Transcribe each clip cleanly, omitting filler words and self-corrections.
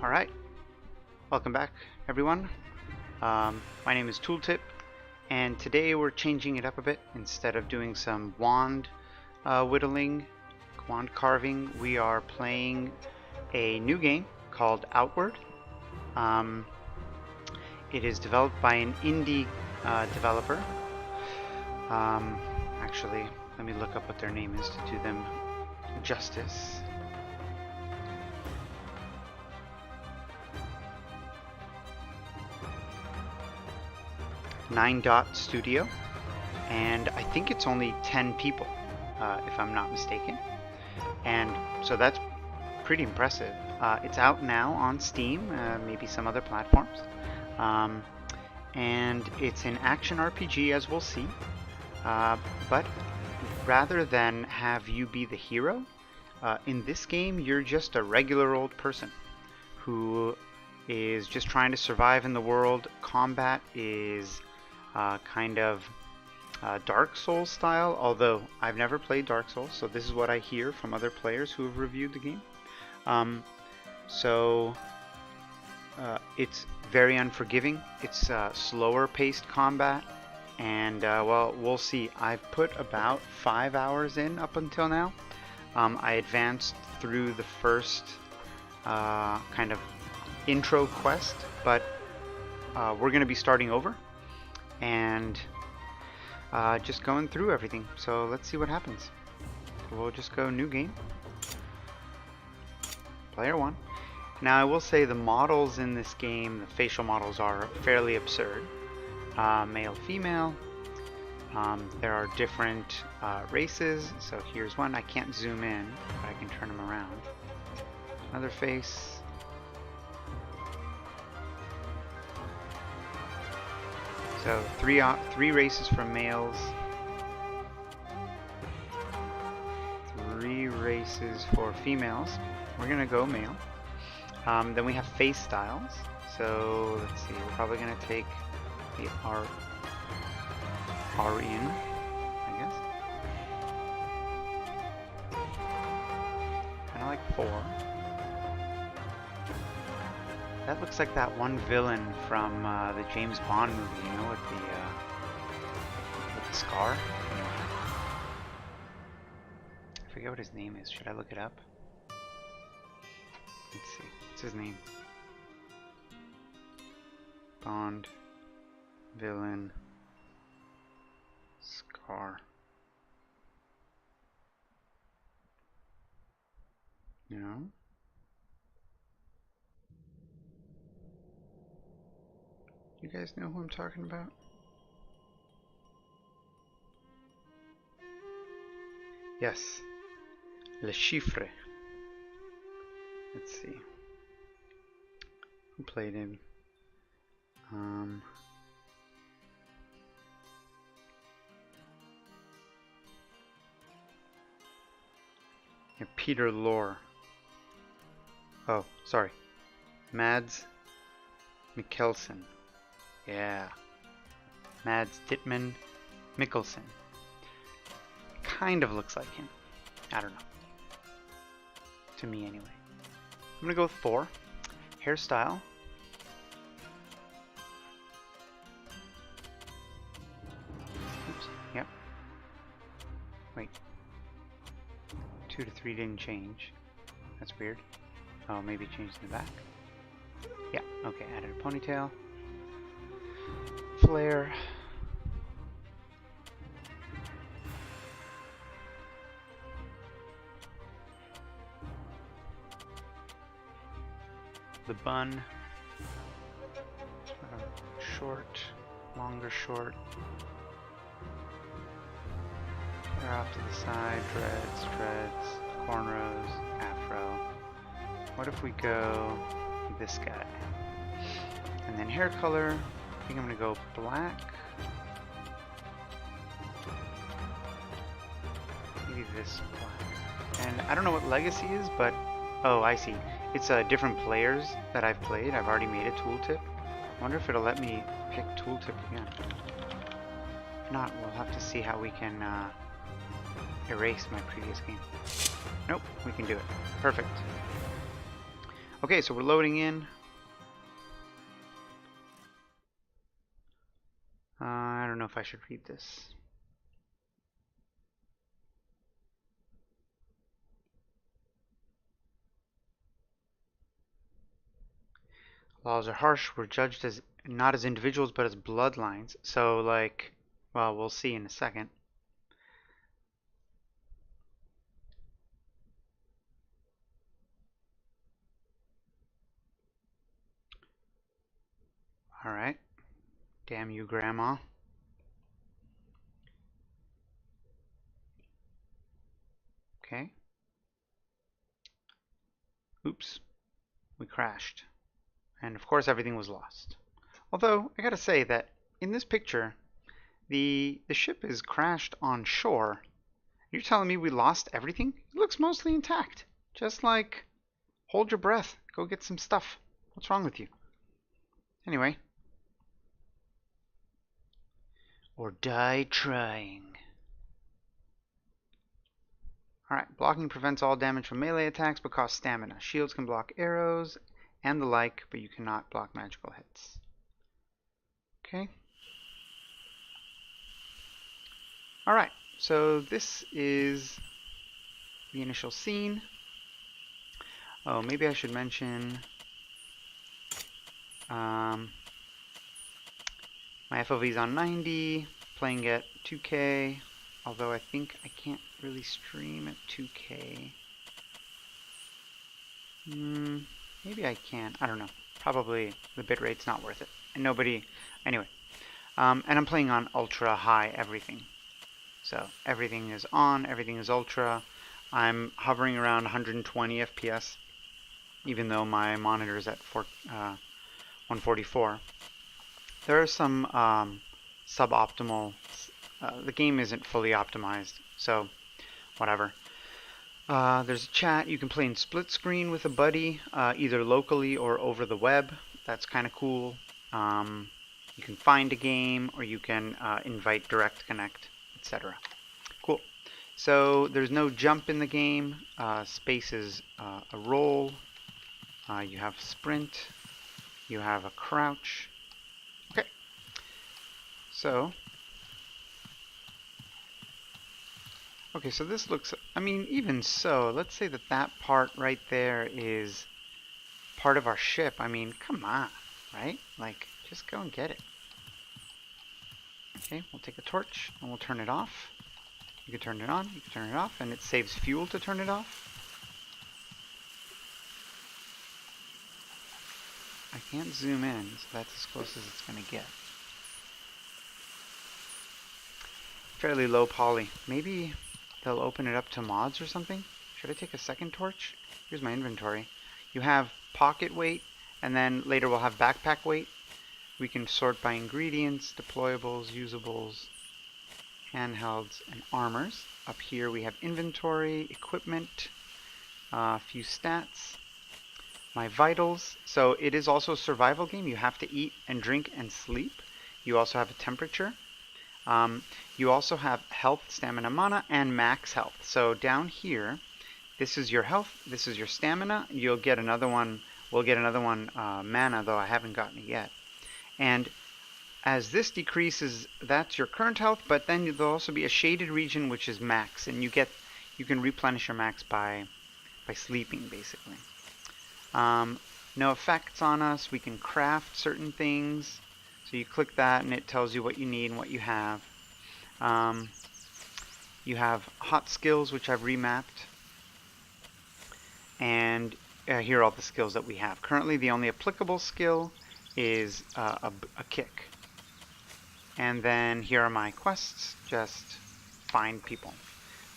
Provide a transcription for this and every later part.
Alright, welcome back everyone. My name is Tooltip, and today we're changing it up a bit. Instead of doing some wand whittling, wand carving, we are playing a new game called Outward. It is developed by an indie developer. Actually, let me look up what their name is to do them justice. Nine Dot Studio, and I think it's only 10 people, if I'm not mistaken, and so that's pretty impressive. It's out now on Steam, maybe some other platforms, and it's an action RPG, as we'll see, but rather than have you be the hero, in this game you're just a regular old person who is just trying to survive in the world. Combat is kind of Dark Souls style, although I've never played Dark Souls, so this is what I hear from other players who have reviewed the game. It's very unforgiving. It's slower paced combat, and well, we'll see. I've put about 5 hours in up until now. I advanced through the first kind of intro quest, but we're going to be starting over and just going through everything. So let's see what happens. We'll just go new game, player 1. Now I will say the models in this game, the facial models, are fairly absurd. Male, female. There are different races. So here's one. I can't zoom in, but I can turn them around. Another face. So three races for males, 3 races for females. We're gonna go male. Then we have face styles. So let's see, we're probably gonna take the Aryan, I guess. Kinda like 4. That looks like that one villain from the James Bond movie, you know, with the scar. I forget what his name is. Should I look it up? Let's see. What's his name? Bond villain scar. You know? You guys know who I'm talking about? Yes. Le Chiffre. Let's see. Who played him? Yeah, Peter Lorre. Oh, sorry. Mads Mikkelsen. Yeah. Mads Dittman Mikkelsen. Kind of looks like him. I don't know. To me, anyway. I'm gonna go with 4. Hairstyle. Oops. Yep. Wait. 2 to 3 didn't change. That's weird. Oh, maybe it changed in the back. Yeah. Okay. Added a ponytail. Flare. The bun. Short, longer short. Hair off to the side, dreads, cornrows, afro. What if we go this guy? And then hair color. I think I'm gonna go black. Maybe this black. And I don't know what Legacy is, but oh, I see. It's different players that I've played. I've already made a tooltip. I wonder if it'll let me pick tooltip again. If not, we'll have to see how we can erase my previous game. Nope, we can do it. Perfect. Okay, so we're loading in. I don't know if I should read this. Laws are harsh. We're judged as not as individuals, but as bloodlines. So, like, well, we'll see in a second. All right. Damn you, Grandma. Okay. Oops. We crashed. And of course, everything was lost. Although, I gotta say that in this picture, the ship is crashed on shore. You're telling me we lost everything? It looks mostly intact. Just like, hold your breath. Go get some stuff. What's wrong with you? Anyway. Or die trying. Alright, blocking prevents all damage from melee attacks but costs stamina. Shields can block arrows and the like, but you cannot block magical hits. Okay. Alright, so this is the initial scene. Oh, maybe I should mention my FOV is on 90, playing at 2K, although I think I can't really stream at 2K. Maybe I can. I don't know. Probably the bitrate's not worth it. And nobody... Anyway. And I'm playing on ultra high everything. So everything is on, everything is ultra. I'm hovering around 120 FPS, even though my monitor is at 144. There are some suboptimal... the game isn't fully optimized, so whatever. There's a chat. You can play in split screen with a buddy, either locally or over the web. That's kind of cool. You can find a game, or you can invite direct connect, etc. Cool. So there's no jump in the game. Space is a roll. You have sprint. You have a crouch. Okay. So... Okay, so this looks, I mean, even so, let's say that that part right there is part of our ship. I mean, come on, right? Like, just go and get it. Okay, we'll take a torch and we'll turn it off. You can turn it on, you can turn it off, and it saves fuel to turn it off. I can't zoom in, so that's as close as it's going to get. Fairly low poly. Maybe they'll open it up to mods or something? Should I take a second torch? Here's my inventory. You have pocket weight, and then later we'll have backpack weight. We can sort by ingredients, deployables, usables, handhelds, and armors. Up here we have inventory, equipment, a few stats, my vitals. So it is also a survival game. You have to eat and drink and sleep. You also have a temperature. You also have health, stamina, mana, and max health. So down here, this is your health, this is your stamina. You'll get another one, we'll get another one, mana, though I haven't gotten it yet. And as this decreases, that's your current health, but then there'll also be a shaded region which is max, and you can replenish your max by sleeping, basically. No effects on us. We can craft certain things. So you click that and it tells you what you need and what you have. You have hot skills, which I've remapped. And here are all the skills that we have. Currently, the only applicable skill is a kick. And then here are my quests. Just find people.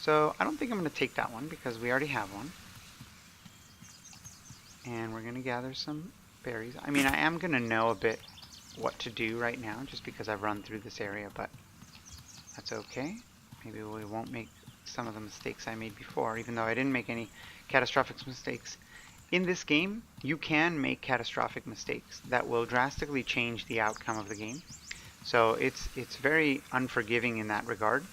So I don't think I'm going to take that one because we already have one. And we're going to gather some berries. I mean, I am going to know a bit what to do right now just because I've run through this area, but that's okay. Maybe we won't make some of the mistakes I made before, even though I didn't make any catastrophic mistakes. In this game, you can make catastrophic mistakes that will drastically change the outcome of the game. So it's very unforgiving in that regard.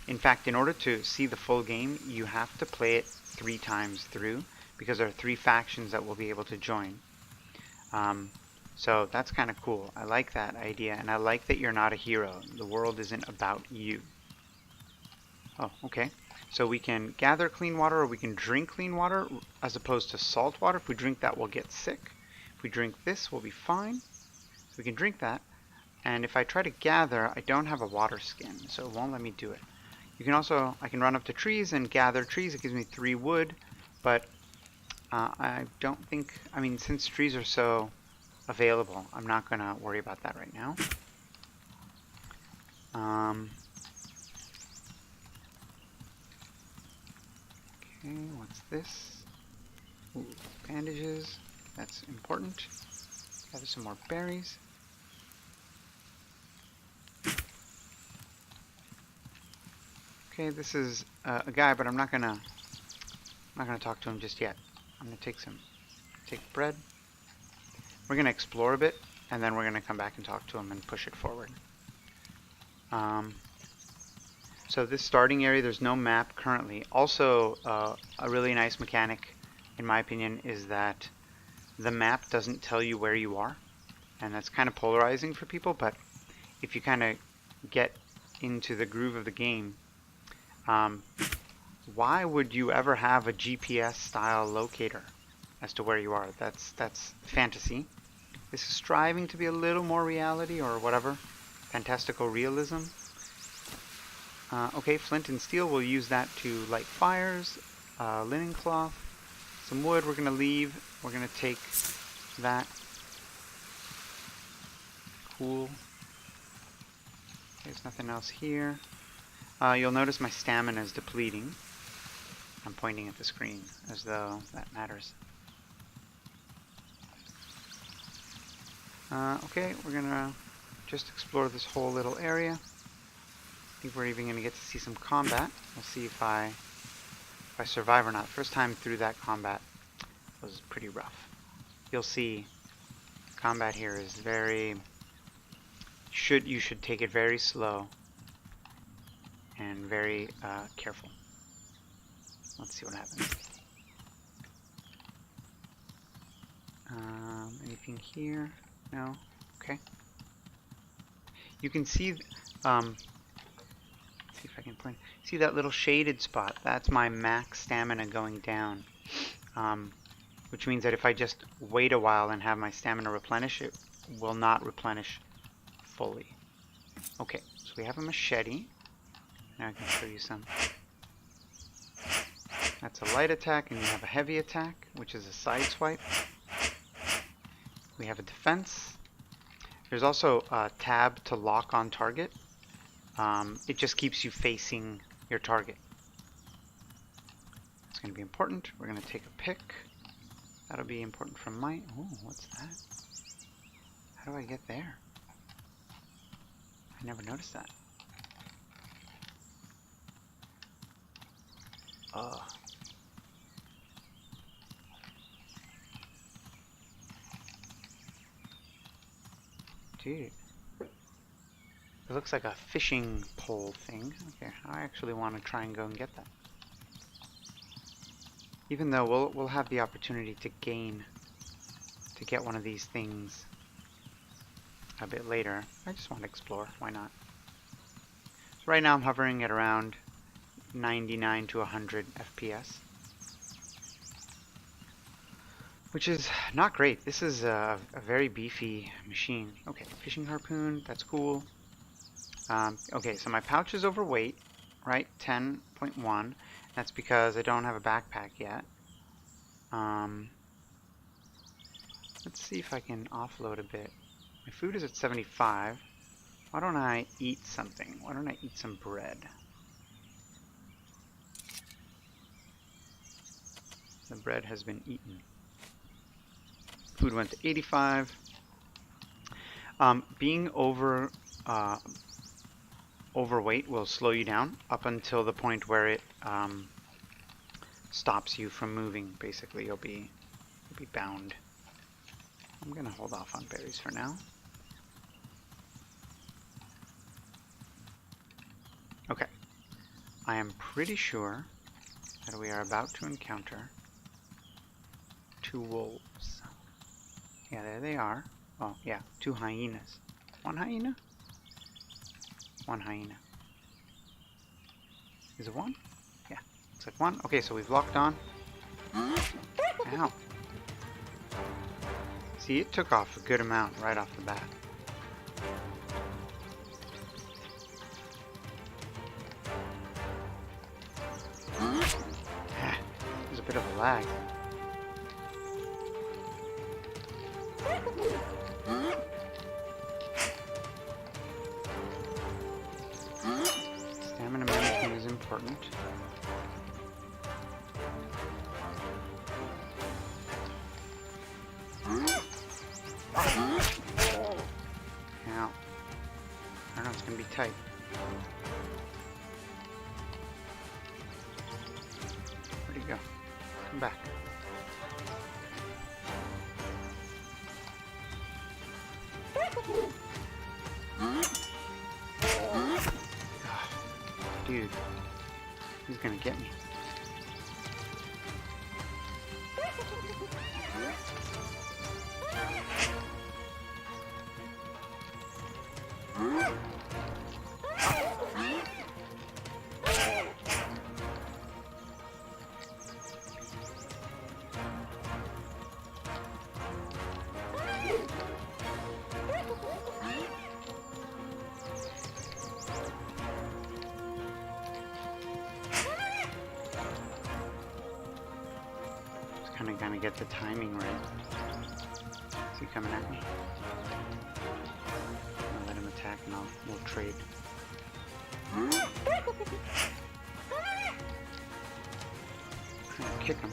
In fact, in order to see the full game, you have to play it 3 times through because there are 3 factions that will be able to join. So that's kind of cool. I like that idea, and I like that you're not a hero. The world isn't about you. Oh, okay. So we can gather clean water, or we can drink clean water as opposed to salt water. If we drink that, we'll get sick. If we drink this, we'll be fine. So we can drink that. And if I try to gather, I don't have a water skin, so it won't let me do it. You can also, I can run up to trees and gather trees. It gives me 3 wood, but I don't think, I mean, since trees are so available, I'm not going to worry about that right now. Okay, what's this? Ooh, bandages. That's important. Gather some more berries. Okay, this is a guy, but I'm not gonna talk to him just yet. I'm gonna take bread. We're gonna explore a bit, and then we're gonna come back and talk to him and push it forward. So this starting area, there's no map currently. Also, a really nice mechanic, in my opinion, is that the map doesn't tell you where you are, and that's kind of polarizing for people. But if you kind of get into the groove of the game, why would you ever have a GPS style locator as to where you are? That's fantasy. This is striving to be a little more reality, or whatever, fantastical realism. Okay, flint and steel, we'll use that to light fires. Linen cloth, some wood we're going to leave. We're going to take that. Cool. There's nothing else here. You'll notice my stamina is depleting. I'm pointing at the screen as though that matters. Okay, we're gonna just explore this whole little area. I think we're even gonna get to see some combat. We'll see if I survive or not. First time through that combat was pretty rough. You'll see combat here is very you should take it very slow and very careful. Let's see what happens. Anything here? No? Okay. You can see, see if I can point. See that little shaded spot? That's my max stamina going down. Which means that if I just wait a while and have my stamina replenish, it will not replenish fully. Okay, so we have a machete. Now I can show you some. That's a light attack, and you have a heavy attack, which is a side swipe. We have a defense. There's also a tab to lock on target. It just keeps you facing your target. It's going to be important. We're going to take a pick. That'll be important from my... Oh, what's that? How do I get there? I never noticed that. Oh. Dude. It looks like a fishing pole thing. Okay, I actually want to try and go and get that. Even though we'll have the opportunity to get one of these things a bit later. I just want to explore. Why not? So right now I'm hovering at around 99 to 100 FPS. Which is not great. This is a very beefy machine. Okay, fishing harpoon, that's cool. Okay, so my pouch is overweight, right? 10.1. That's because I don't have a backpack yet. Let's see if I can offload a bit. My food is at 75. Why don't I eat something? Why don't I eat some bread? The bread has been eaten. Food went to 85. Being overweight will slow you down up until the point where it stops you from moving. Basically, you'll be bound. I'm gonna hold off on berries for now. Okay, I am pretty sure that we are about to encounter 2 wolves. Yeah, there they are. Oh, yeah, 2 hyenas. 1 hyena? 1 hyena. Is it 1? Yeah, looks like 1. Okay, so we've locked on. Ow. See, it took off a good amount right off the bat. There's a bit of a lag. Stamina management is important. Now, I don't know, it's gonna be tight. Where'd he go? Come back. Dude, he's gonna get me. Kind of get the timing right. Is he coming at me? I'll let him attack and we'll trade. Trying to kick him.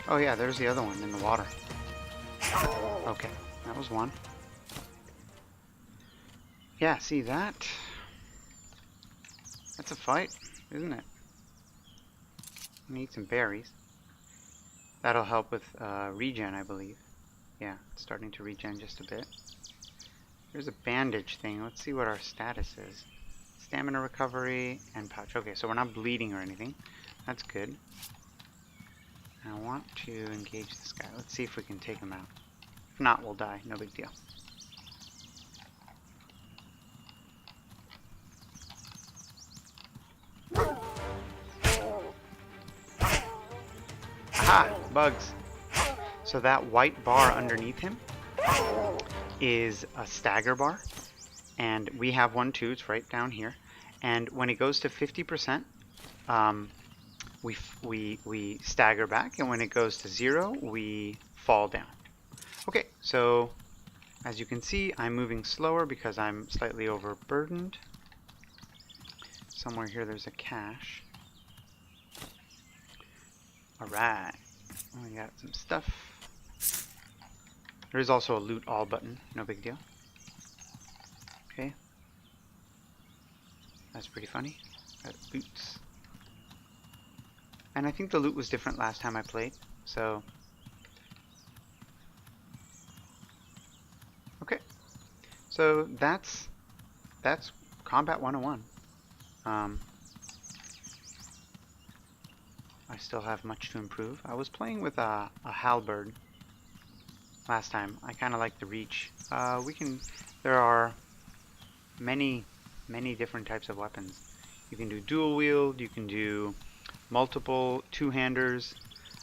Oh yeah, there's the other one in the water. Okay, that was one. Yeah, see that? That's a fight, isn't it? I'm gonna eat some berries. That'll help with regen, I believe. Yeah, it's starting to regen just a bit. There's a bandage thing. Let's see what our status is. Stamina recovery and pouch. Okay, so we're not bleeding or anything. That's good. I want to engage this guy. Let's see if we can take him out. If not, we'll die. No big deal. Aha! Bugs. So that white bar underneath him is a stagger bar. And we have one too. It's right down here. And when it goes to 50%, we stagger back, and when it goes to 0, we fall down. Okay, so as you can see, I'm moving slower because I'm slightly overburdened. Somewhere here there's a cache. Alright, we got some stuff. There is also a loot all button, no big deal. Okay. That's pretty funny. Got boots. And I think the loot was different last time I played, so... Okay. So that's Combat 101. I still have much to improve. I was playing with a halberd last time. I kind of like the reach. There are many different types of weapons. You can do dual wield, you can do multiple two-handers,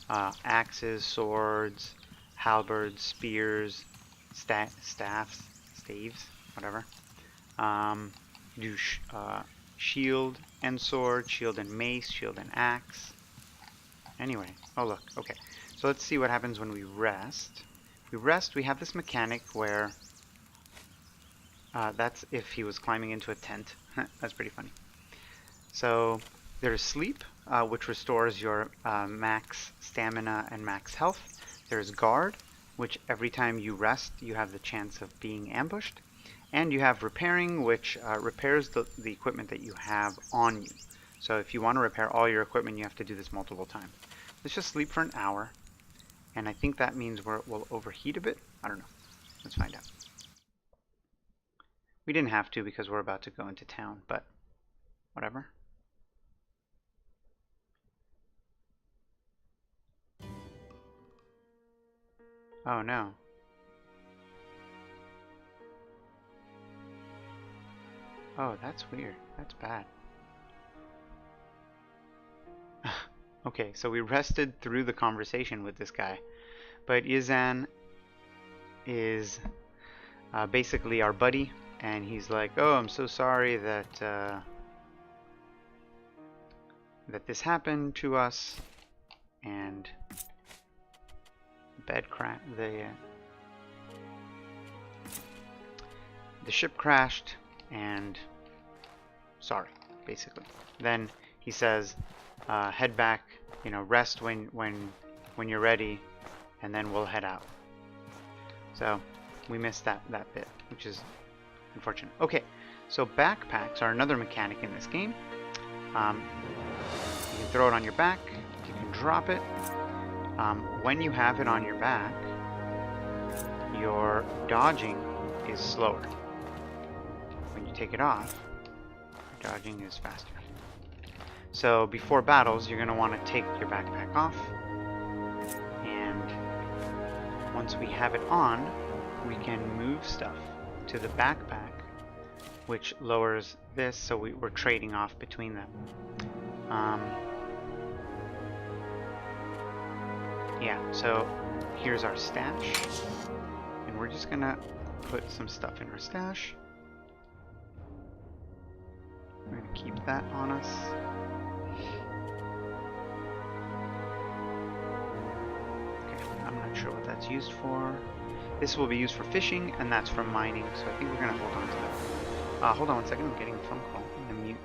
axes, swords, halberds, spears, staffs, staves, whatever. Do shield and sword, shield and mace, shield and axe. Anyway, oh look, okay. So let's see what happens when we rest. We rest, we have this mechanic where that's if he was climbing into a tent. That's pretty funny. So there's sleep, which restores your max stamina and max health. There's guard, which every time you rest, you have the chance of being ambushed. And you have repairing, which repairs the equipment that you have on you. So if you want to repair all your equipment, you have to do this multiple times. Let's just sleep for an hour. And I think that means we'll overheat a bit. I don't know. Let's find out. We didn't have to because we're about to go into town, but whatever. Oh no. Oh, that's weird. That's bad. Okay, so we rested through the conversation with this guy. But Yizan is basically our buddy, and he's like, oh, I'm so sorry that that this happened to us, and the ship crashed, and sorry, basically. Then he says, head back, rest when you're ready, and then we'll head out. So we missed that bit, which is unfortunate. Okay, so backpacks are another mechanic in this game. You can throw it on your back, you can drop it. When you have it on your back, your dodging is slower. When you take it off, your dodging is faster. So before battles, you're going to want to take your backpack off, and once we have it on, we can move stuff to the backpack, which lowers this, so we're trading off between them. Yeah, so here's our stash, and we're just gonna put some stuff in our stash. We're gonna keep that on us. Okay, I'm not sure what that's used for. This will be used for fishing, and that's for mining, so I think we're gonna hold on to that. Hold on one second, I'm getting a phone call. I'm gonna mute.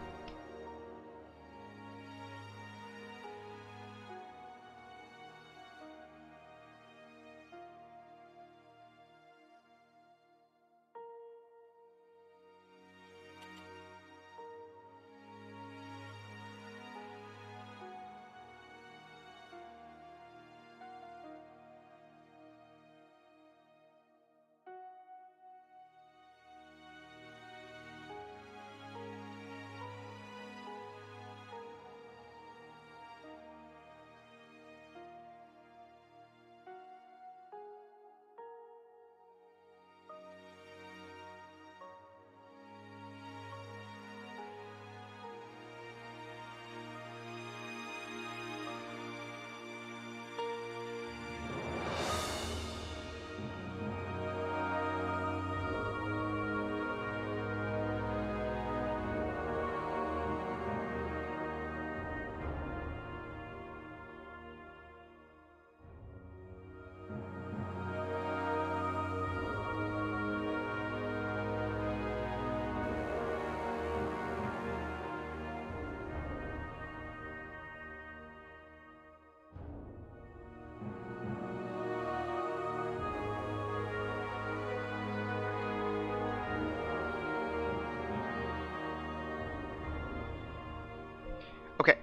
Okay,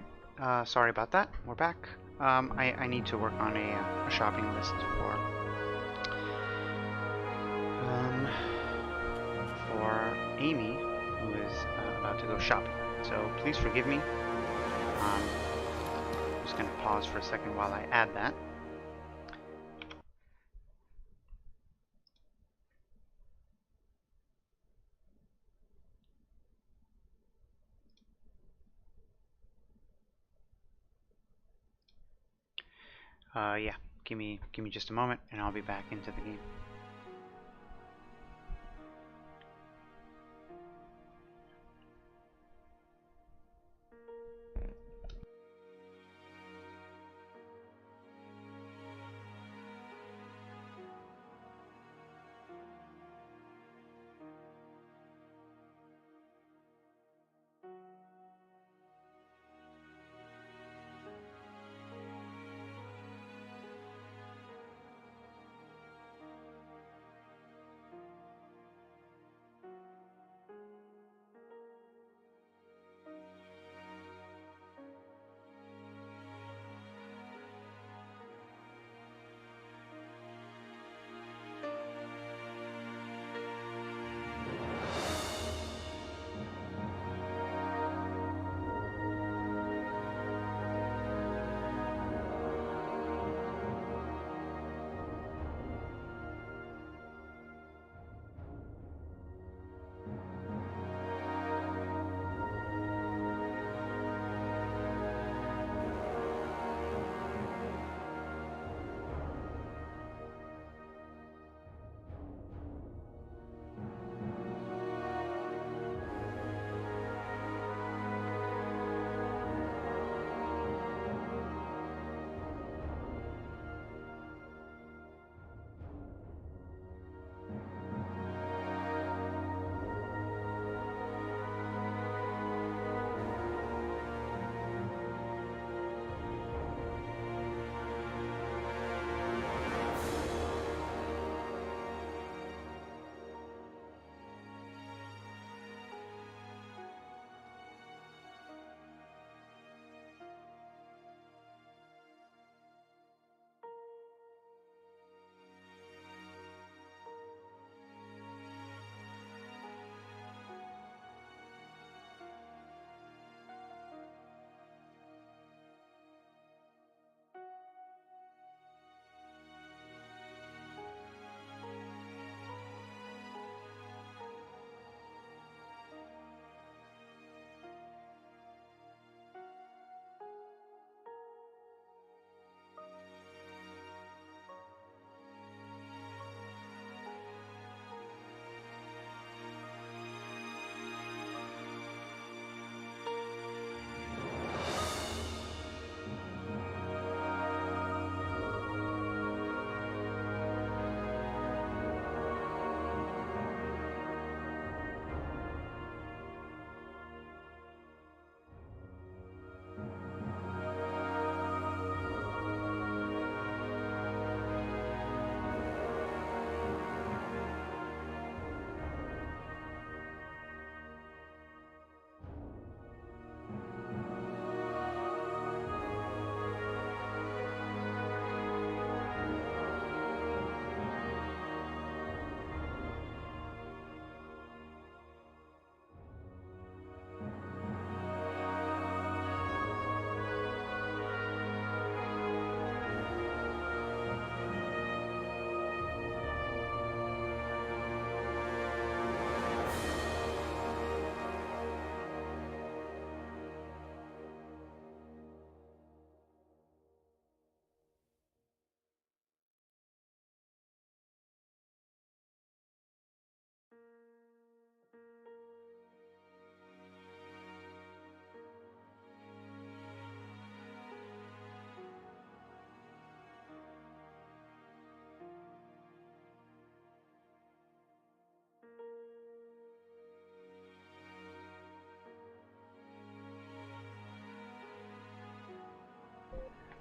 sorry about that. We're back. I need to work on a shopping list for Amy, who is about to go shopping. So please forgive me. I'm just going to pause for a second while I add that. Yeah, give me just a moment, and I'll be back into the game.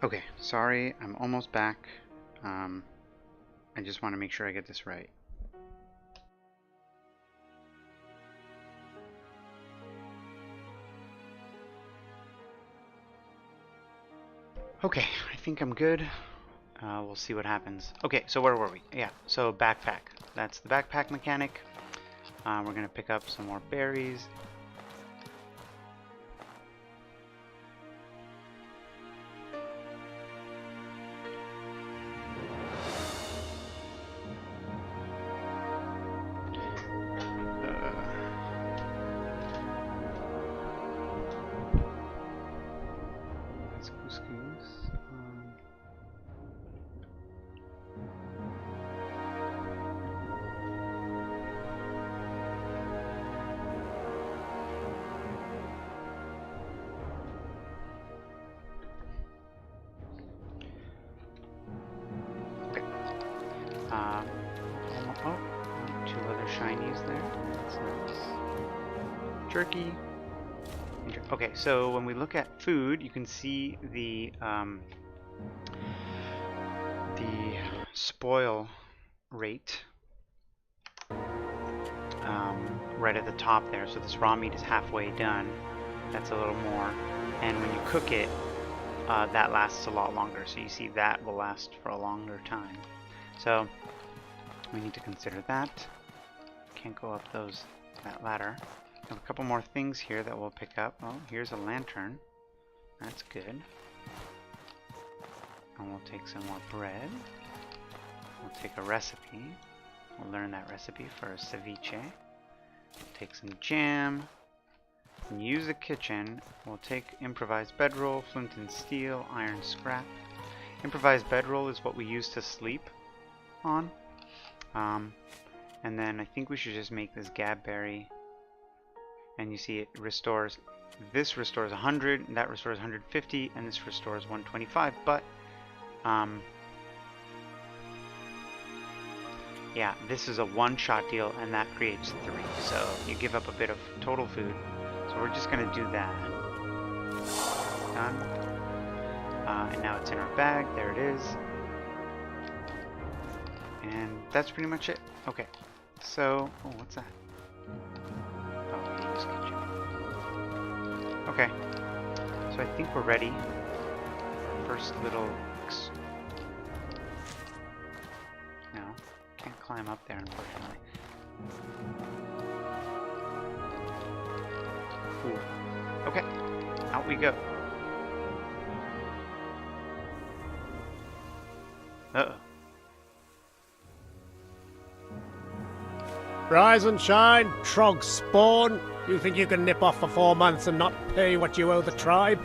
Okay, sorry, I'm almost back. I just want to make sure I get this right. Okay, I think I'm good. We'll see what happens. Okay, so where were we? Yeah, so backpack. That's the backpack mechanic. We're gonna pick up some more berries. That's couscous. Oh, two other shinies there. That's nice. Jerky. Okay, so when we look at food, you can see the spoil rate right at the top there. So this raw meat is halfway done. That's a little more. And when you cook it, that lasts a lot longer. So you see that will last for a longer time. So we need to consider that. Can't go up that ladder. We have a couple more things here that we'll pick up. Oh, here's a lantern. That's good. And we'll take some more bread. We'll take a recipe. We'll learn that recipe for a ceviche. We'll take some jam. And use the kitchen. We'll take improvised bedroll, flint and steel, iron scrap. Improvised bedroll is what we use to sleep on. And then I think we should just make this gabberry. And you see it restores, this restores 100, that restores 150, and this restores 125, but yeah, this is a one-shot deal, and that creates 3, so you give up a bit of total food. So we're just going to do that. Done. And now it's in our bag. There it is. And that's pretty much it. Okay. So, oh, what's that? Oh, use kitchen. Okay. So I think we're ready. First little... No. Can't climb up there, unfortunately. Ooh. Okay. Out we go. Uh-oh. Rise and shine, Trog spawn. You think you can nip off for 4 months and not pay what you owe the tribe?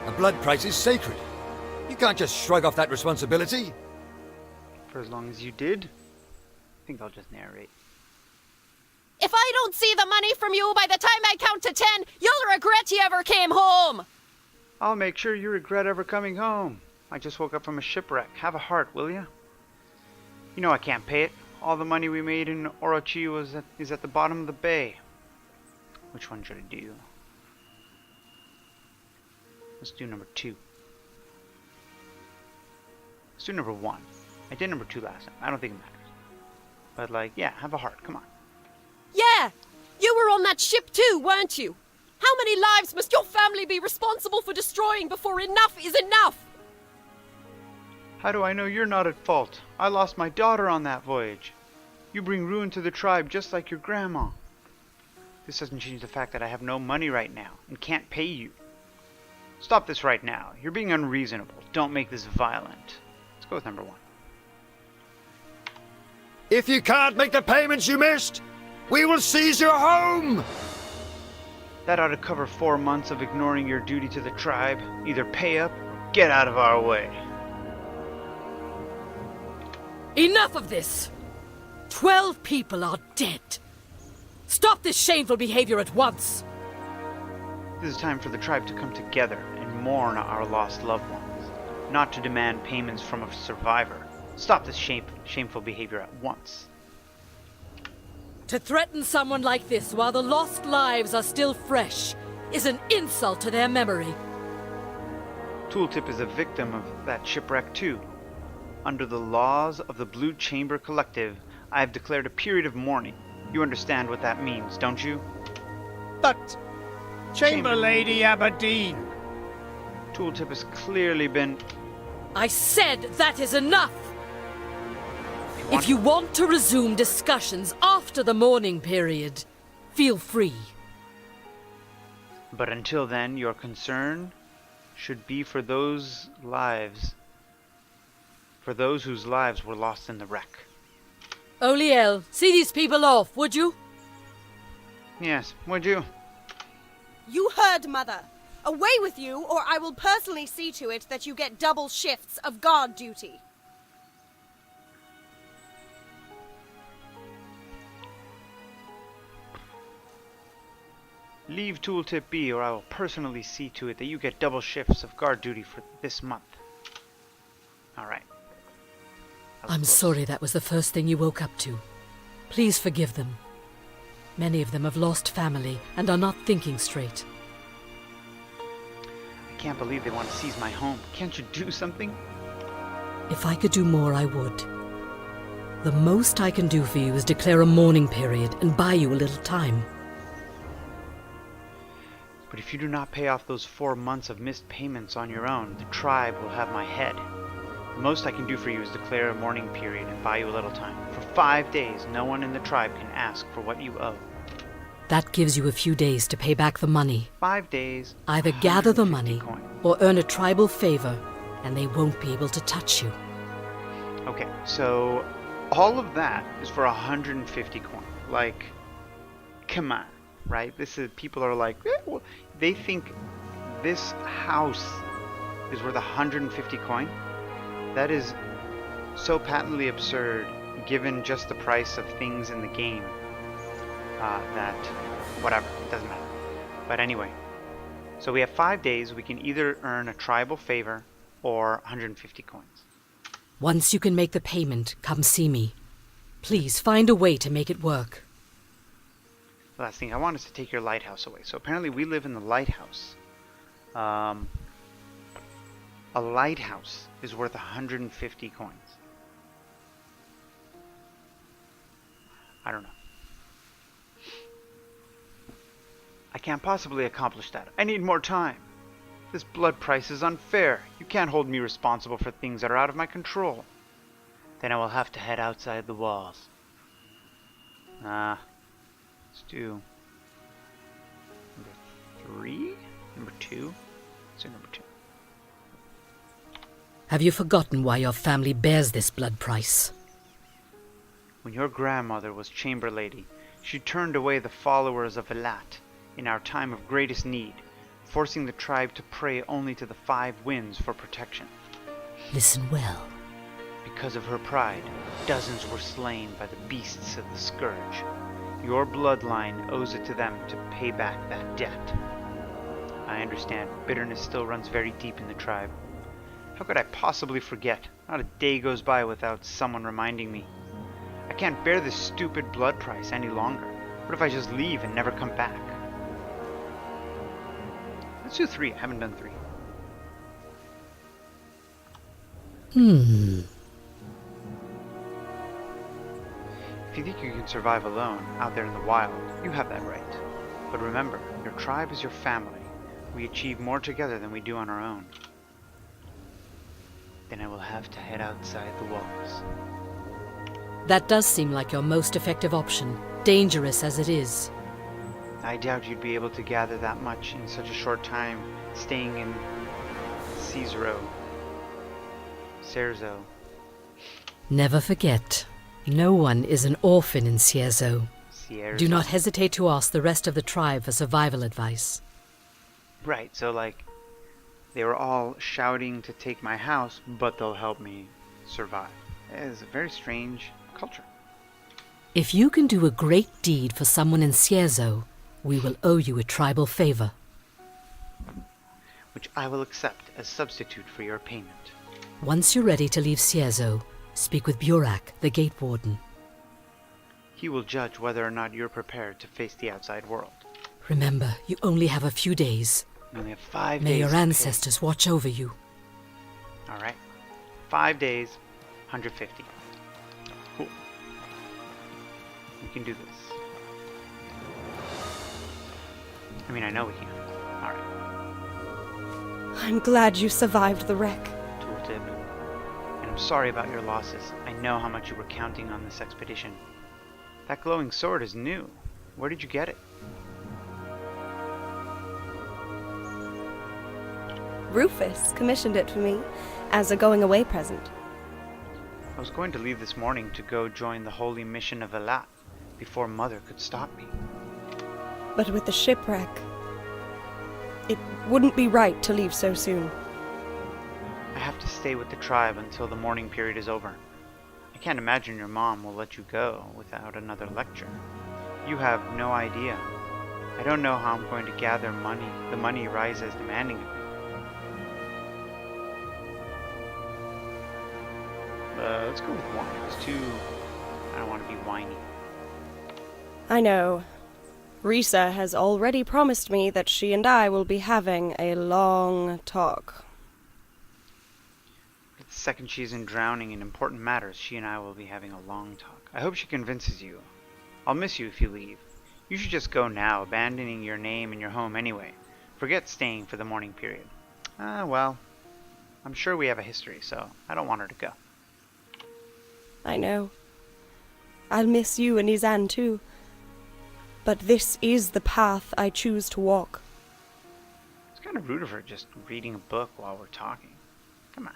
A blood price is sacred. You can't just shrug off that responsibility. For as long as you did, I think I'll just narrate. If I don't see the money from you by the time I count to 10, you'll regret you ever came home. I'll make sure you regret ever coming home. I just woke up from a shipwreck. Have a heart, will ya? You know I can't pay it. All the money we made in Orochi is at the bottom of the bay. Which one should I do? Let's do number 2. Let's do number 1. I did number 2 last time. I don't think it matters. But like, yeah, have a heart. Come on. Yeah, you were on that ship too, weren't you? How many lives must your family be responsible for destroying before enough is enough? How do I know you're not at fault? I lost my daughter on that voyage. You bring ruin to the tribe just like your grandma. This doesn't change the fact that I have no money right now and can't pay you. Stop this right now. You're being unreasonable. Don't make this violent. Let's go with number 1. If you can't make the payments you missed, we will seize your home! That ought to cover 4 months of ignoring your duty to the tribe. Either pay up or get out of our way. Enough of this! 12 people are dead. Stop this shameful behavior at once. This is time for the tribe to come together and mourn our lost loved ones, not to demand payments from a survivor. Stop this shameful behavior at once. To threaten someone like this while the lost lives are still fresh is an insult to their memory. Tooltip is a victim of that shipwreck too. Under the laws of the Blue Chamber Collective, I have declared a period of mourning. You understand what that means, don't you? But Chamber Lady Aberdeen. Tooltip has clearly been... I said that is enough! If you want to resume discussions after the mourning period, feel free. But until then, your concern should be for those lives, for those whose lives were lost in the wreck. Oliel, see these people off, would you? Yes, would you? You heard, Mother. Away with you, or I will personally see to it that you get double shifts of guard duty. Leave Tooltip be, or I will personally see to it that you get double shifts of guard duty for this month. Alright. I'm sorry that was the first thing you woke up to. Please forgive them. Many of them have lost family and are not thinking straight. I can't believe they want to seize my home. Can't you do something? If I could do more, I would. The most I can do for you is declare a mourning period and buy you a little time. But if you do not pay off those 4 months of missed payments on your own, the tribe will have my head. The most I can do for you is declare a mourning period and buy you a little time. For 5 days, no one in the tribe can ask for what you owe. That gives you a few days to pay back the money. 5 days. Either gather the 150 money coins. or earn a tribal favor, and they won't be able to touch you. Okay, so all of that is for 150 coin. Like, come on, right? This is, people are like, well, they think this house is worth 150 coin. That is so patently absurd, given just the price of things in the game, that whatever, it doesn't matter. But anyway, so we have 5 days. We can either earn a tribal favor or 150 coins. Once you can make the payment, come see me. Please find a way to make it work. The last thing, I want us to take your lighthouse away. So apparently we live in the lighthouse. A lighthouse is worth 150 coins. I don't know. I can't possibly accomplish that. I need more time. This blood price is unfair. You can't hold me responsible for things that are out of my control. Then I will have to head outside the walls. Let's do number 3? Number 2? Let's do number 2. Have you forgotten why your family bears this blood price? When your grandmother was chamber lady, she turned away the followers of Elat in our time of greatest need, forcing the tribe to pray only to the 5 winds for protection. Listen well. Because of her pride, dozens were slain by the beasts of the scourge. Your bloodline owes it to them to pay back that debt. I understand. Bitterness still runs very deep in the tribe. How could I possibly forget? Not a day goes by without someone reminding me. I can't bear this stupid blood price any longer. What if I just leave and never come back? Let's do 3. I haven't done 3. If you think you can survive alone, out there in the wild, you have that right. But remember, your tribe is your family. We achieve more together than we do on our own. Then I will have to head outside the walls. That does seem like your most effective option, dangerous as it is. I doubt you'd be able to gather that much in such a short time, staying in Cerzo. Never forget, no one is an orphan in Cierzo. Do not hesitate to ask the rest of the tribe for survival advice. Right, so like, they were all shouting to take my house, but they'll help me survive. It is a very strange culture. If you can do a great deed for someone in Cierzo, we will owe you a tribal favor. Which I will accept as substitute for your payment. Once you're ready to leave Cierzo, speak with Burak, the gate warden. He will judge whether or not you're prepared to face the outside world. Remember, you only have a few days. We only have 5 days. May your to pay. ancestors watch over you. All right. 5 days, 150. Cool. We can do this. I mean, I know we can. All right. I'm glad you survived the wreck. Tooltip. And I'm sorry about your losses. I know how much you were counting on this expedition. That glowing sword is new. Where did you get it? Rufus commissioned it for me as a going-away present. I was going to leave this morning to go join the holy mission of Elat before Mother could stop me. But with the shipwreck, it wouldn't be right to leave so soon. I have to stay with the tribe until the mourning period is over. I can't imagine your mom will let you go without another lecture. You have no idea. I don't know how I'm going to gather money, the money Ryza is demanding of me. Let's go with wine. It's too... I don't want to be whiny. I know. Risa has already promised me that she and I will be having a long talk. But the second she isn't drowning in important matters, she and I will be having a long talk. I hope she convinces you. I'll miss you if you leave. You should just go now, abandoning your name and your home anyway. Forget staying for the mourning period. Well, I'm sure we have a history, so I don't want her to go. I know. I'll miss you and Izan too. But this is the path I choose to walk. It's kind of rude of her just reading a book while we're talking. Come on.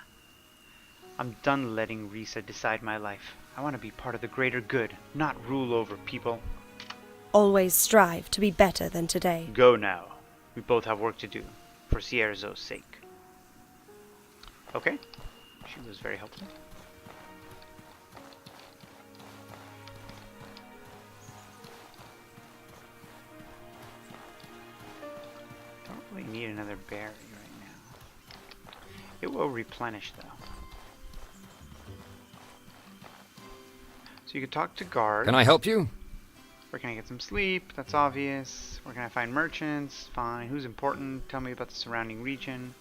I'm done letting Risa decide my life. I want to be part of the greater good, not rule over people. Always strive to be better than today. Go now. We both have work to do, for Cierzo's sake. Okay. She was very helpful. Don't really need another berry right now. It will replenish though. So you could talk to guards. Can I help you? Where can I get some sleep? That's obvious. Where can I find merchants? Fine. Who's important? Tell me about the surrounding region.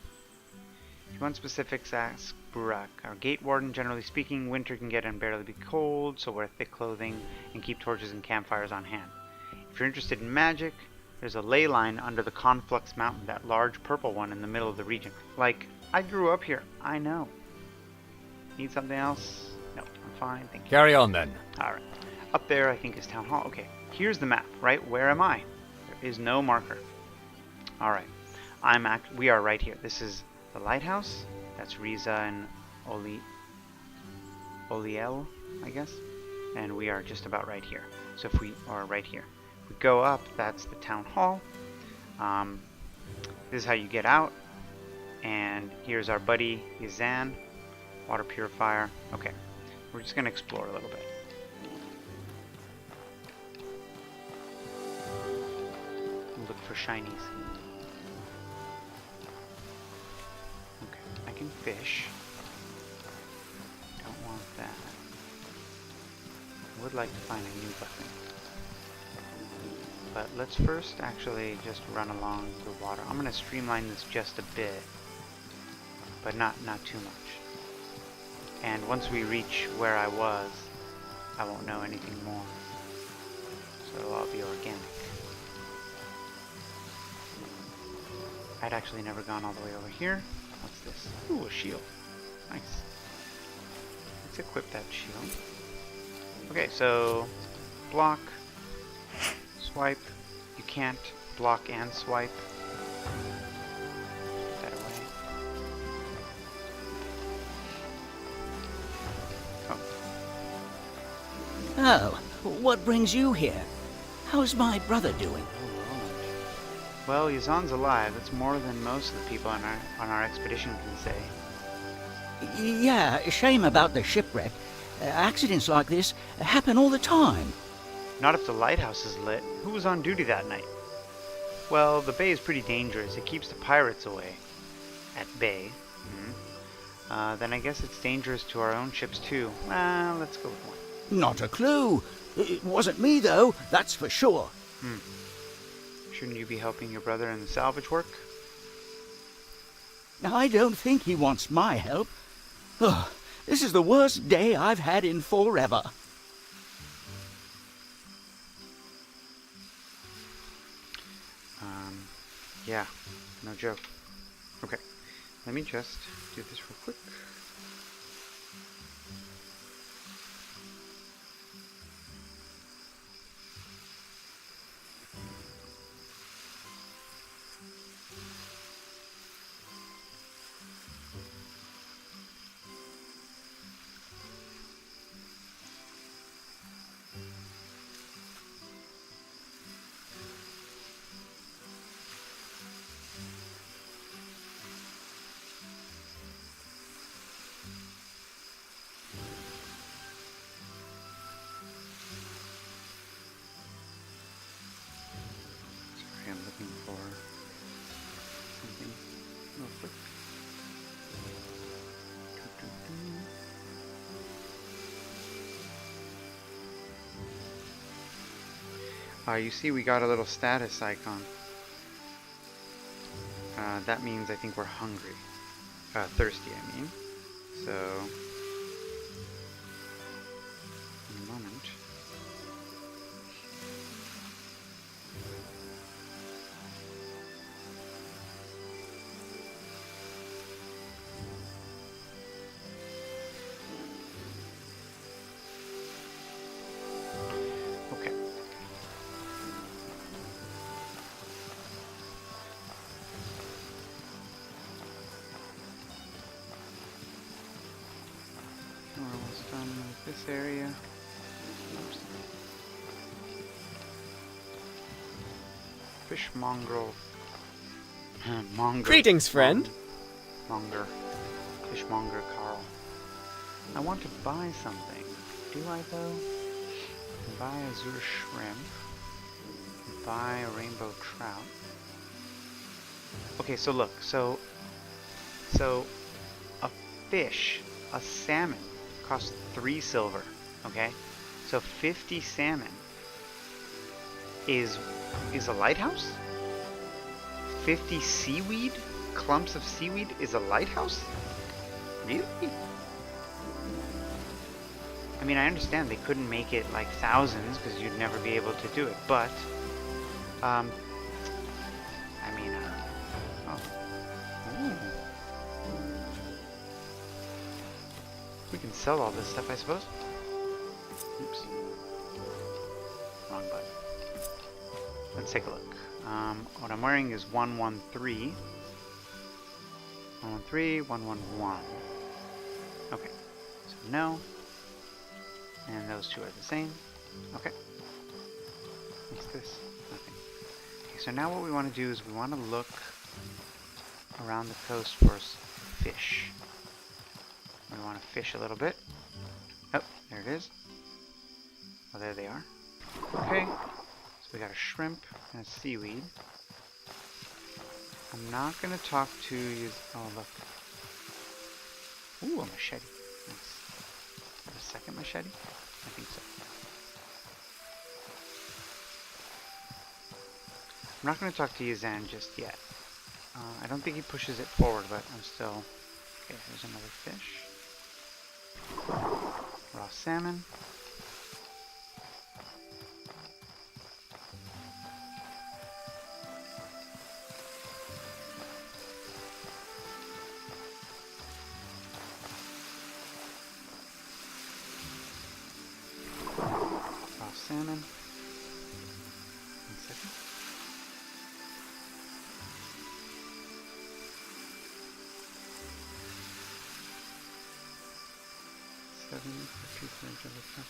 If you want specifics, ask Burak. Our gate warden, generally speaking, winter can get unbearably cold, so wear thick clothing and keep torches and campfires on hand. If you're interested in magic, there's a ley line under the Conflux Mountain, that large purple one in the middle of the region. Like, I grew up here. I know. Need something else? No, I'm fine. Thank you. Carry on then. Alright. Up there, I think, is Town Hall. Okay, here's the map, right? Where am I? There is no marker. Alright. We are right here. This is the lighthouse. That's Riza and Oliel, I guess. And we are just about right here. So if we are right here. If we go up, that's the Town Hall. This is how you get out. And here's our buddy, Yazan. Water purifier. Okay. We're just going to explore a little bit. Look for shinies. Okay, I can fish. Don't want that. I would like to find a new weapon. But let's first actually just run along the water. I'm going to streamline this just a bit. But not too much. And once we reach where I was, I won't know anything more. So it'll all be organic. I'd actually never gone all the way over here. What's this? Ooh, a shield. Nice. Let's equip that shield. Okay, so block, swipe. You can't block and swipe. Put that away. Oh, what brings you here? How's my brother doing? Well, Yazan's alive. That's more than most of the people on our expedition can say. Yeah, shame about the shipwreck. Accidents like this happen all the time. Not if the lighthouse is lit. Who was on duty that night? Well, the bay is pretty dangerous. It keeps the pirates away. At bay. Then I guess it's dangerous to our own ships too. Let's go with one. Not a clue. It wasn't me, though, that's for sure. Shouldn't you be helping your brother in the salvage work? I don't think he wants my help. Ugh, this is the worst day I've had in forever. Yeah, no joke. Okay, let me just do this real quick. Sorry, I'm looking for something real quick. You see we got a little status icon. That means I think we're hungry. Thirsty, I mean. So, in a moment. Okay. We're almost done with this area. Oops. Fish mongrel. Monger. Greetings, friend. Monger. Fishmonger Carl. I want to buy something. Do I though? I can buy azure shrimp. I can buy a rainbow trout. Okay, so look, so a fish, a salmon, costs 3 silver. Okay, so 50 salmon is a lighthouse. 50 seaweed, clumps of seaweed is a lighthouse. Really? I mean, I understand they couldn't make it like thousands because you'd never be able to do it, but I mean, oh. Ooh. We can sell all this stuff, I suppose. Oops. Wrong button. Let's take a look. What I'm wearing is 113. 113, 111. Okay. So no. And those two are the same. Okay. What's this? Nothing. Okay, so now what we want to do is we want to look around the coast for fish. We want to fish a little bit. Oh, there it is. Oh, there they are. Okay. So we got a shrimp and a seaweed. I'm not going to talk to you. Oh, look. Ooh, a machete. Nice. A second machete? I think so. I'm not going to talk to Yazan just yet. I don't think he pushes it forward, but I'm still... Okay, here's another fish. Raw salmon. Raw salmon. 1 second. Seven for 2/3 of a cup.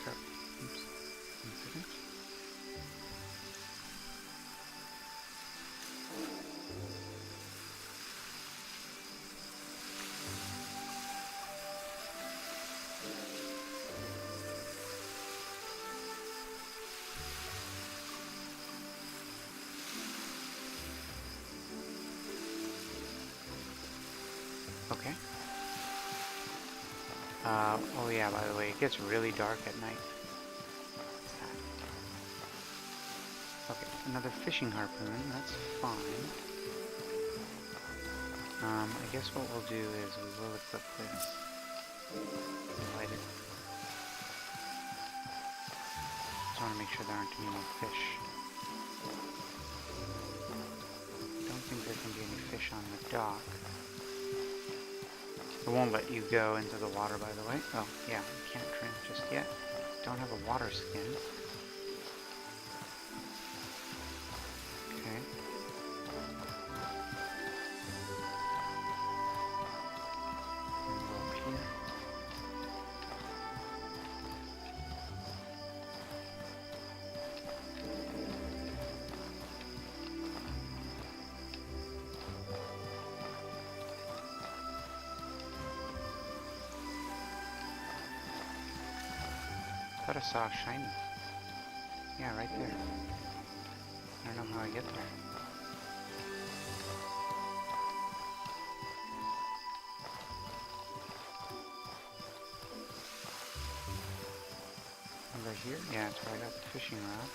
Cup. Oops. 1 second. Oh yeah, by the way, it gets really dark at night. Okay, another fishing harpoon, that's fine. I guess what we'll do is we will equip this. Light it. Just want to make sure there aren't any more fish. Don't think there can be any fish on the dock. It won't let you go into the water, by the way. Oh, yeah, you can't drink just yet. Don't have a water skin. Okay. And go up here. Thought I saw a shiny. Yeah, right there. I don't know how I get there. Over here? Yeah, that's where I got the fishing rod.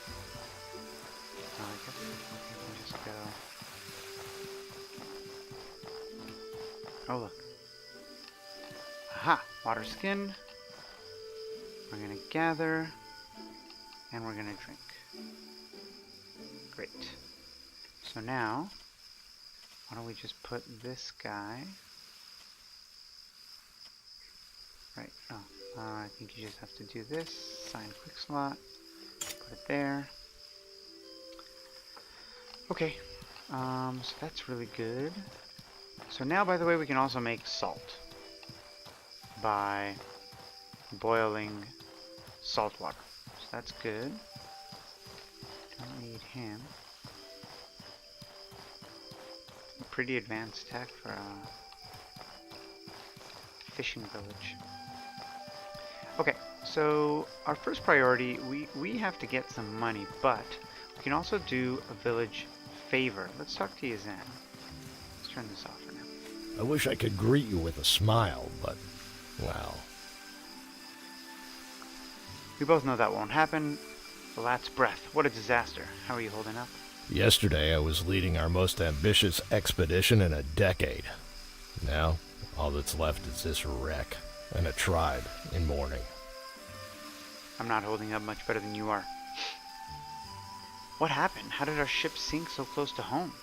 Oh, I guess I can just go. Oh, look. Aha! Water skin. We're gonna gather, and we're gonna drink. Great. So now, why don't we just put this guy right? Oh, I think you just have to do this. Sign quick slot. Put it there. Okay. So that's really good. So now, by the way, we can also make salt by boiling salt water. So that's good. Don't need him. Pretty advanced tech for a fishing village. Okay, so our first priority, we have to get some money, but we can also do a village favor. Let's talk to Yazan. Let's turn this off for now. I wish I could greet you with a smile, but, well... We both know that won't happen. The lat's breath. What a disaster. How are you holding up? Yesterday I was leading our most ambitious expedition in a decade. Now, all that's left is this wreck, and a tribe in mourning. I'm not holding up much better than you are. What happened? How did our ship sink so close to home?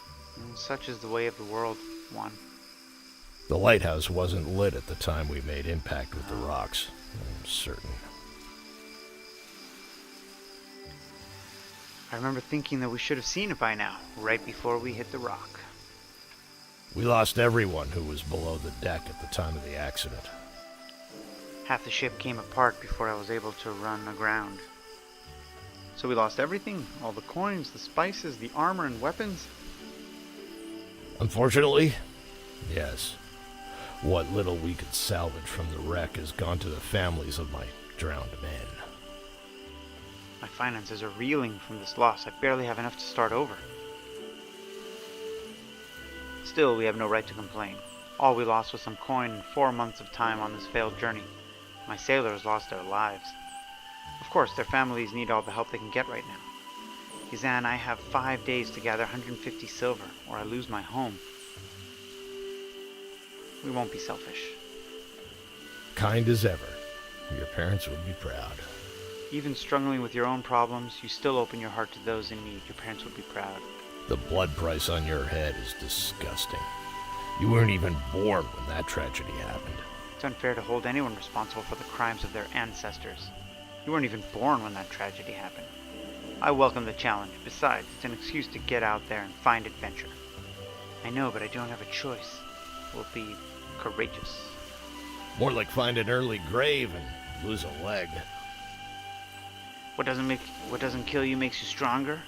Such is the way of the world, Juan. The lighthouse wasn't lit at the time we made impact with the rocks, I'm certain. I remember thinking that we should have seen it by now, right before we hit the rock. We lost everyone who was below the deck at the time of the accident. Half the ship came apart before I was able to run aground. So we lost everything? All the coins, the spices, the armor and weapons? Unfortunately, yes. What little we could salvage from the wreck has gone to the families of my drowned men. My finances are reeling from this loss. I barely have enough to start over. Still, we have no right to complain. All we lost was some coin and 4 months of time on this failed journey. My sailors lost their lives. Of course, their families need all the help they can get right now. Yazan, I have 5 days to gather 150 silver, or I lose my home. We won't be selfish. Kind as ever. Your parents would be proud. Even struggling with your own problems, you still open your heart to those in need. Your parents would be proud. The blood price on your head is disgusting. You weren't even born when that tragedy happened. It's unfair to hold anyone responsible for the crimes of their ancestors. You weren't even born when that tragedy happened. I welcome the challenge. Besides, it's an excuse to get out there and find adventure. I know, but I don't have a choice. We'll be courageous. More like find an early grave and lose a leg. What doesn't kill you makes you stronger?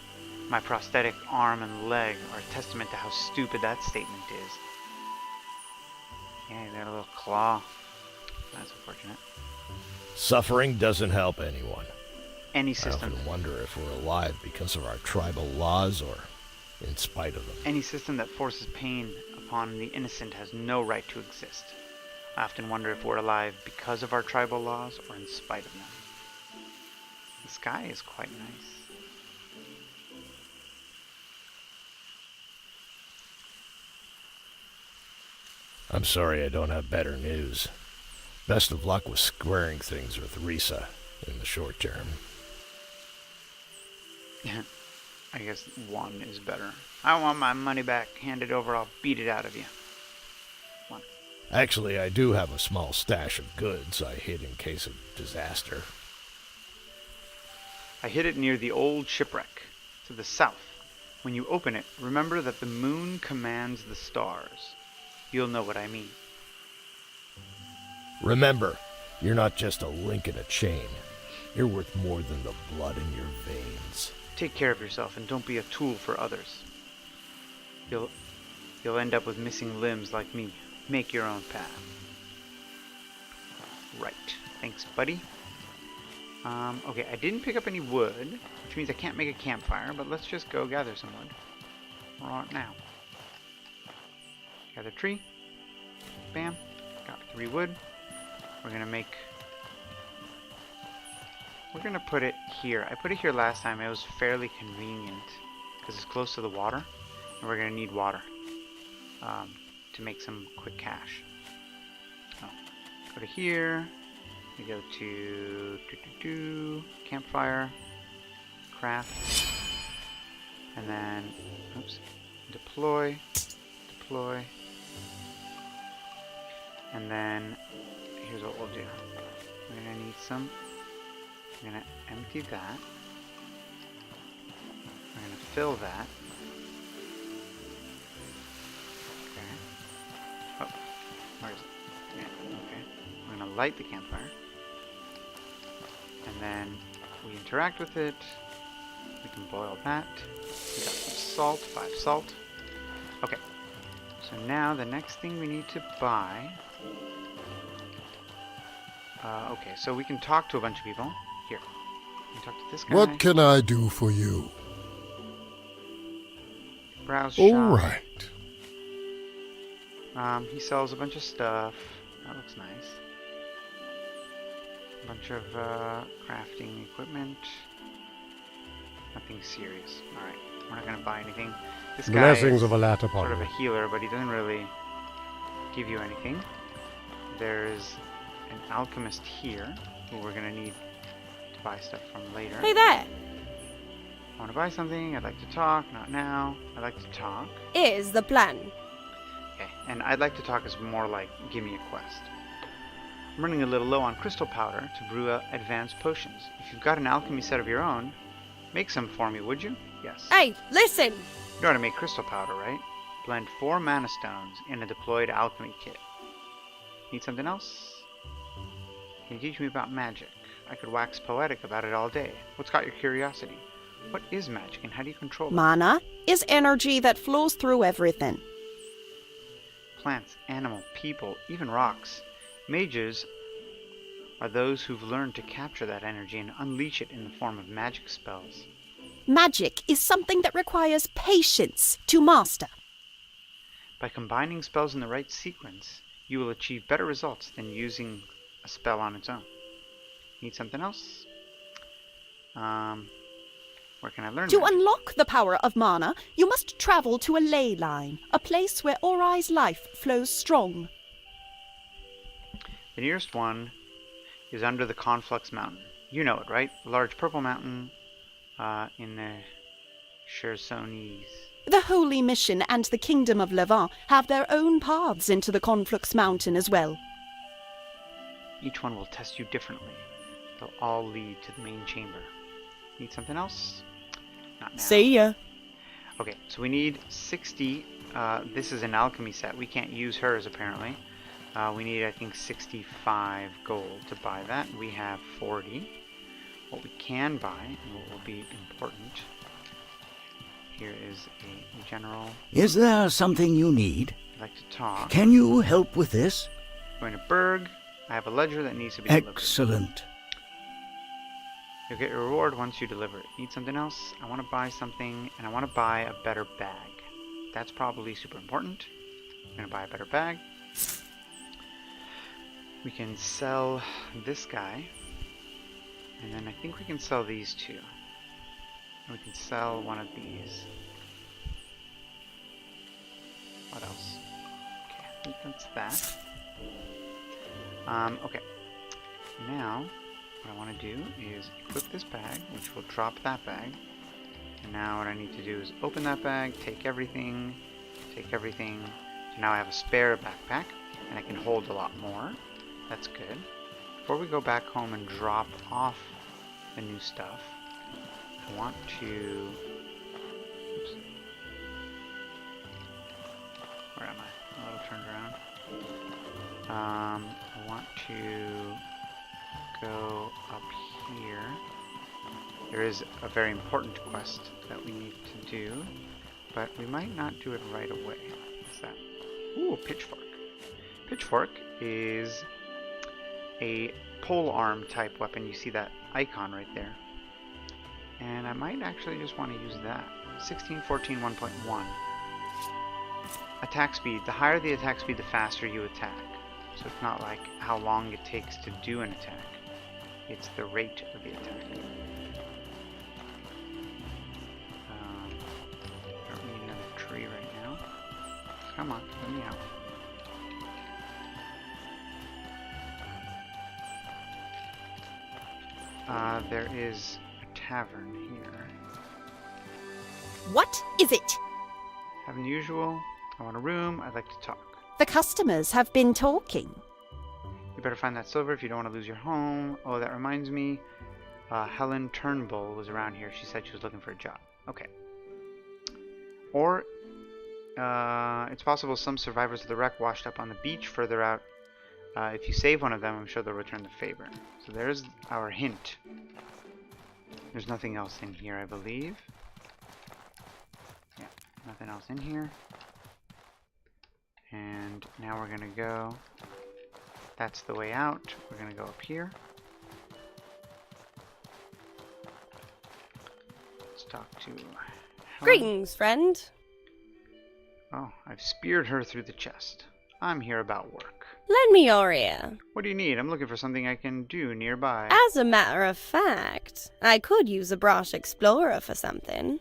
My prosthetic arm and leg are a testament to how stupid that statement is. Yeah, you got a little claw. That's unfortunate. Suffering doesn't help anyone. Any I system, often wonder if we're alive because of our tribal laws or in spite of them. any system that forces pain upon the innocent has no right to exist. I often wonder if we're alive because of our tribal laws or in spite of them. The sky is quite nice. I'm sorry I don't have better news. Best of luck with squaring things with Risa in the short term. I guess one is better. I want my money back. Hand it over, I'll beat it out of you. One. Actually, I do have a small stash of goods I hid in case of disaster. I hid it near the old shipwreck, to the south. When you open it, remember that the moon commands the stars. You'll know what I mean. Remember, you're not just a link in a chain. You're worth more than the blood in your veins. Take care of yourself and don't be a tool for others. You'll end up with missing limbs like me. Make your own path. Right. Thanks, buddy. Okay, I didn't pick up any wood, which means I can't make a campfire, but let's just go gather some wood. Right now. Gather tree. Bam. Got 3 wood. We're gonna put it here. I put it here last time. It was fairly convenient because it's close to the water, and we're gonna need water to make some quick cash. Oh, go to here. We go to campfire, craft, and then deploy, and then here's what we'll do. We're gonna need some. I'm gonna empty that. We're gonna fill that. Okay. Oh, where is it? Yeah, okay. We're gonna light the campfire. And then we interact with it. We can boil that. We got some salt, 5 salt. Okay. So now the next thing we need to buy. Okay, so we can talk to a bunch of people. Here. We can talk to this guy. What can I do for you? Browse shop. All right. He sells a bunch of stuff. That looks nice. A bunch of crafting equipment. Nothing serious. Alright, we're not gonna buy anything. This guy Blessings is of Alat sort upon of you. a healer, but he doesn't really give you anything. There's an alchemist here, who we're gonna need to buy stuff from later. Hey there! I want to buy something. I'd like to talk. Not now. I'd like to talk. Is the plan. Okay, and I'd like to talk is more like, give me a quest. I'm running a little low on crystal powder to brew advanced potions. If you've got an alchemy set of your own, make some for me, would you? Yes. Hey, listen! You know how to make crystal powder, right? Blend 4 mana stones in a deployed alchemy kit. Need something else? Can you teach me about magic? I could wax poetic about it all day. What's got your curiosity? What is magic and how do you control it? Mana is energy that flows through everything. Plants, animal, people, even rocks. Mages are those who've learned to capture that energy and unleash it in the form of magic spells. Magic is something that requires patience to master. By combining spells in the right sequence, you will achieve better results than using a spell on its own. Need something else? Where can I learn To magic? unlock the power of mana, you must travel to a ley line, a place where Ori's life flows strong. The nearest one is under the Conflux Mountain. You know it, right? The large purple mountain in the Chersonese. The Holy Mission and the Kingdom of Levant have their own paths into the Conflux Mountain as well. Each one will test you differently. They'll all lead to the main chamber. Need something else? Not now. See ya. Okay, so we need 60. This is an alchemy set. We can't use hers apparently. We need, I think, 65 gold to buy that. We have 40. What we can buy, and what will be important, here is a general. Is there something you need? I'd like to talk. Can you help with this? Going to Berg. I have a ledger that needs to be delivered. Excellent. You'll get your reward once you deliver it. Need something else? I want to buy something, and I want to buy a better bag. That's probably super important. I'm going to buy a better bag. We can sell this guy. And then I think we can sell these two. And we can sell one of these. What else? Okay, I think that's that. Okay. Now, what I want to do is equip this bag, which will drop that bag. And now what I need to do is open that bag, take everything. So now I have a spare backpack, and I can hold a lot more. That's good. Before we go back home and drop off the new stuff, I want to... Oops. Where am I? A little turned around. I want to go up here. There is a very important quest that we need to do, but we might not do it right away. What's that? Ooh, pitchfork. Pitchfork is a pole arm type weapon. You see that icon right there. And I might actually just want to use that. 1614 1.1. Attack speed. The higher the attack speed, the faster you attack. So it's not like how long it takes to do an attack. It's the rate of the attack. I don't need another tree right now. Come on, let me out. There is a tavern here. What is it? Having the usual. I want a room. I'd like to talk. The customers have been talking. You better find that silver if you don't want to lose your home. Oh, that reminds me. Helen Turnbull was around here. She said she was looking for a job. Okay. Or, it's possible some survivors of the wreck washed up on the beach further out. If you save one of them, I'm sure they'll return the favor. So there's our hint. There's nothing else in here, I believe. Yeah, nothing else in here. And now we're going to go. That's the way out. We're going to go up here. Let's talk to Helen. Greetings, friend. Oh, I've speared her through the chest. I'm here about work. Lend me your ear. What do you need? I'm looking for something I can do nearby. As a matter of fact, I could use a brash explorer for something.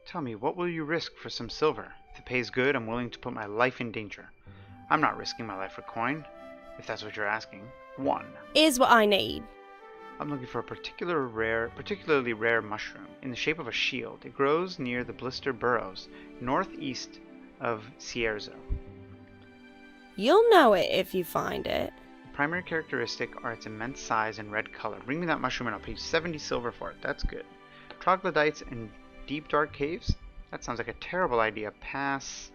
Tell me, what will you risk for some silver? If it pays good, I'm willing to put my life in danger. I'm not risking my life for coin, if that's what you're asking. 1. Is what I need. I'm looking for a particularly rare mushroom in the shape of a shield. It grows near the Blister Burrows, northeast of Cierzo. You'll know it if you find it. The primary characteristic are its immense size and red color. Bring me that mushroom and I'll pay you 70 silver for it. That's good. Troglodytes and deep dark caves? That sounds like a terrible idea. Pass.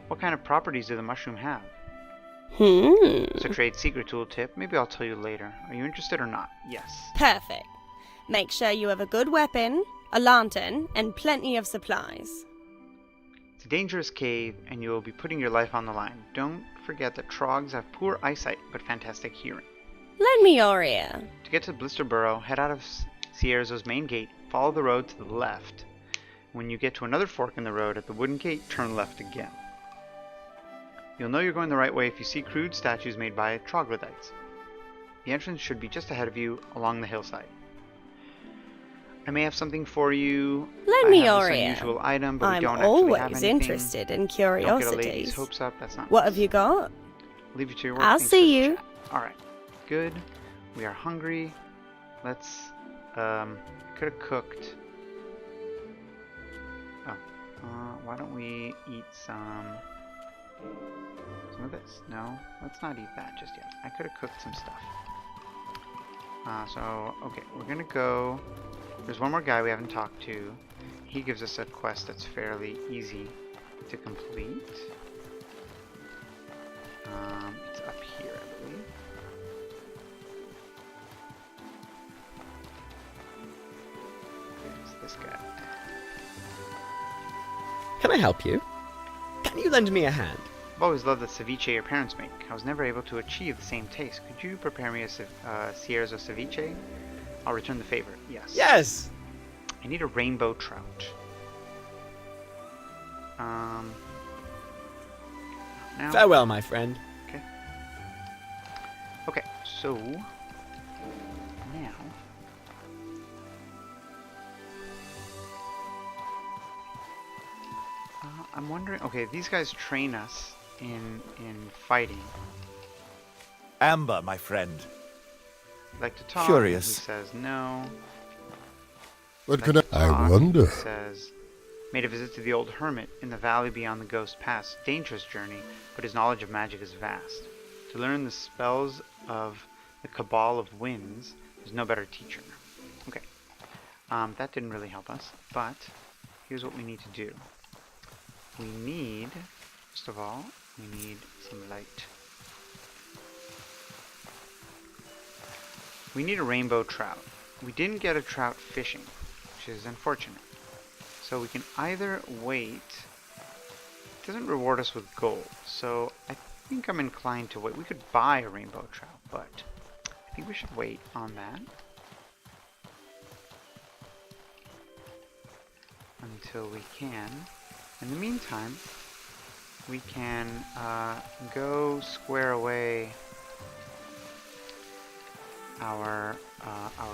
What kind of properties do the mushroom have? It's a trade secret tooltip. Maybe I'll tell you later. Are you interested or not? Yes. Perfect. Make sure you have a good weapon, a lantern, and plenty of supplies. It's a dangerous cave, and you will be putting your life on the line. Don't forget that trogs have poor eyesight, but fantastic hearing. Lend me your ear. To get to Blister Burrow, head out of Cierzo's main gate, follow the road to the left. When you get to another fork in the road at the wooden gate, turn left again. You'll know you're going the right way if you see crude statues made by troglodytes. The entrance should be just ahead of you along the hillside. I may have something for you. Lend me your this ear. unusual item, but we I'm don't actually have always anything. interested in Don't get a lady's curiosities. hopes up. That's not. What have you got? Leave you to your work. I'll Thanks see for the you. chat. All right. Good. We are hungry. Let's. Could have cooked. Oh. Why don't we eat some of this? No. Let's not eat that just yet. I could have cooked some stuff. Okay, we're gonna go. There's one more guy we haven't talked to. He gives us a quest that's fairly easy to complete. It's up here, I believe. It's this guy. Can I help you? Can you lend me a hand? I've always loved the ceviche your parents make. I was never able to achieve the same taste. Could you prepare me a Cierzo ceviche? I'll return the favor. Yes. Yes! I need a rainbow trout. Now. Farewell, my friend. Okay. So now I'm wondering. Okay, these guys train us in fighting. Amber, my friend. Like to talk. Curious. He says no. What Like could to I talk, wonder? He says made a visit to the old hermit in the valley beyond the Ghost Pass. Dangerous journey, but his knowledge of magic is vast. To learn the spells of the Cabal of Winds, there's no better teacher. Okay. That didn't really help us, but here's what we need to do. We need, first of all, we need some light. We need a rainbow trout. We didn't get a trout fishing, which is unfortunate. So we can either wait. It doesn't reward us with gold, so I think I'm inclined to wait. We could buy a rainbow trout, but I think we should wait on that until we can. In the meantime, we can go square away our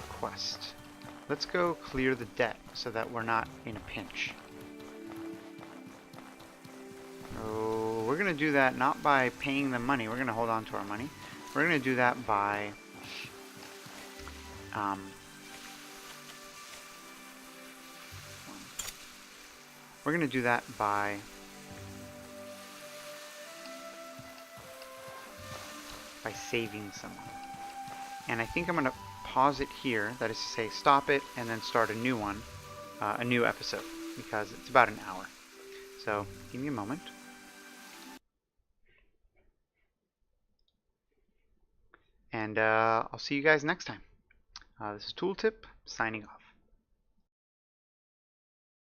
quest. Let's go clear the debt so that we're not in a pinch. So we're gonna do that not by paying them money. We're gonna hold on to our money. We're gonna do that by saving someone. And I think I'm gonna pause it here. That is to say, stop it and then start a new one, a new episode, because it's about an hour. So give me a moment. And I'll see you guys next time. This is Tooltip, signing off.